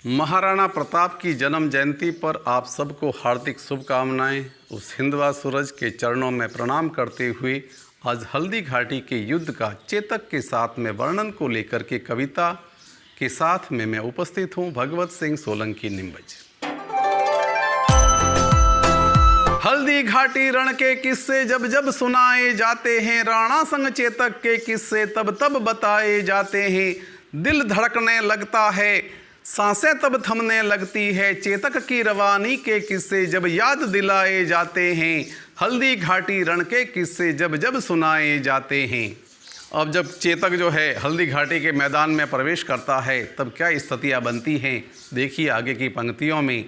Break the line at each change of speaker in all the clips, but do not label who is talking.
महाराणा प्रताप की जन्म जयंती पर आप सबको हार्दिक शुभकामनाएं। उस हिंदवा सूरज के चरणों में प्रणाम करते हुए आज हल्दी घाटी के युद्ध का चेतक के साथ में वर्णन को लेकर के कविता के साथ में मैं उपस्थित हूं, भगवत सिंह सोलंकी निम्बज। हल्दी घाटी रण के किस्से जब जब सुनाए जाते हैं, राणा संग चेतक के किस्से तब तब बताए जाते हैं। दिल धड़कने लगता है, सांसें तब थमने लगती है, चेतक की रवानी के किस्से जब याद दिलाए जाते हैं। हल्दी घाटी रण के किस्से जब जब सुनाए जाते हैं। अब जब चेतक जो है हल्दी घाटी के मैदान में प्रवेश करता है तब क्या स्थितियाँ बनती हैं, देखिए आगे की पंक्तियों में।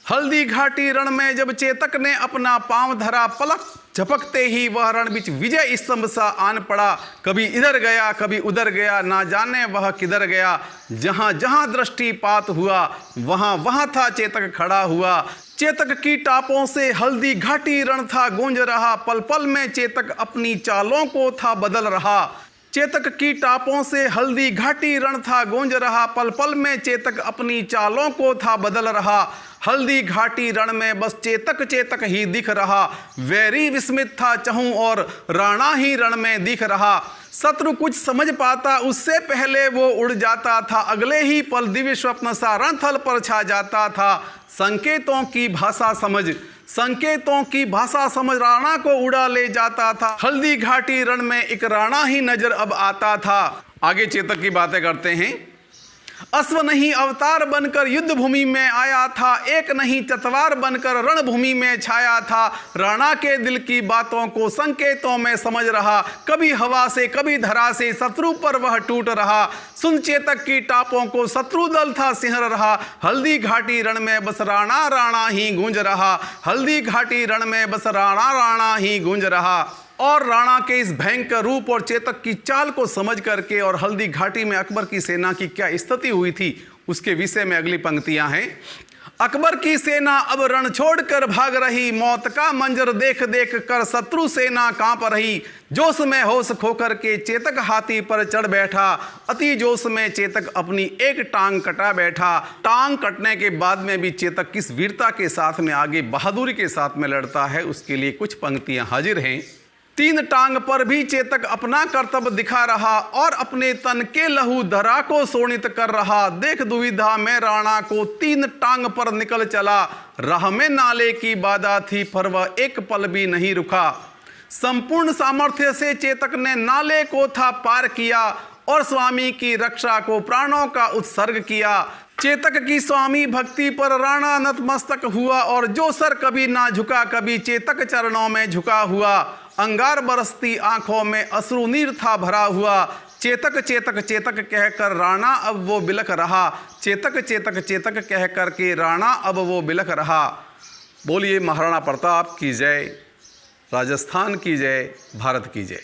हल्दी घाटी रण में जब चेतक ने अपना पांव धरा, पलक झपकते ही वह रण बीच विजय स्तंभ सा आन पड़ा। कभी इधर गया कभी उधर गया, ना जाने वह किधर गया। जहां जहां दृष्टिपात हुआ वहां वहां था चेतक खड़ा हुआ। चेतक की टापों से हल्दी घाटी रण था गूंज रहा, पल पल में चेतक अपनी चालों को था बदल रहा। चेतक की टापों से हल्दी घाटी रण था गूंज रहा, पल पल में चेतक अपनी चालों को था बदल रहा। हल्दी घाटी रण में बस चेतक चेतक ही दिख रहा, वैरी विस्मित था चहूं और राणा ही रण में दिख रहा। शत्रु कुछ समझ पाता उससे पहले वो उड़ जाता था, अगले ही पल दिव्य स्वप्न सा रणथल पर छा जाता था। संकेतों की भाषा समझ राणा को उड़ा ले जाता था। हल्दी घाटी रण में एक राणा ही नजर अब आता था। आगे चेतक की बातें करते हैं। अश्व नहीं अवतार बनकर युद्ध भूमि में आया था, एक नहीं चतवार बनकर रणभूमि में छाया था। राणा के दिल की बातों को संकेतों में समझ रहा, कभी हवा से कभी धरा से शत्रु पर वह टूट रहा। सुन चेतक की टापों को शत्रु दल था सिहर रहा, हल्दी घाटी रण में बस राणा राणा ही गूंज रहा। हल्दी घाटी रण में बस राणा राणा ही गूंज रहा। और राणा के इस भयंकर रूप और चेतक की चाल को समझ करके और हल्दी घाटी में अकबर की सेना की क्या स्थिति हुई थी उसके विषय में अगली पंक्तियां हैं। अकबर की सेना अब रण छोड़कर भाग रही, मौत का मंजर देख देख कर शत्रु सेना कांप रही। जोश में होश खोकर के चेतक हाथी पर चढ़ बैठा, अति जोश में चेतक अपनी एक टांग कटा बैठा। टांग कटने के बाद में भी चेतक किस वीरता के साथ में आगे बहादुरी के साथ में लड़ता है उसके लिए कुछ पंक्तियां हाजिर हैं। तीन टांग पर भी चेतक अपना कर्तव्य दिखा रहा और अपने तन के लहू धरा को शोणित कर रहा। देख दुविधा में राणा को तीन टांग पर निकल चला, राह में नाले की बाधा थी पर वह एक पल भी नहीं रुका। संपूर्ण सामर्थ्य से चेतक ने नाले को था पार किया और स्वामी की रक्षा को प्राणों का उत्सर्ग किया। चेतक की स्वामी भक्ति पर राणा नतमस्तक हुआ और जो सर कभी ना झुका कभी चेतक चरणों में झुका हुआ। अंगार बरसती आंखों में अश्रुनीर था भरा हुआ। चेतक चेतक चेतक कहकर राणा अब वो बिलख रहा, चेतक चेतक चेतक कह कर के राणा अब वो बिलख रहा। बोलिए महाराणा प्रताप की जय, राजस्थान की जय, भारत की जय।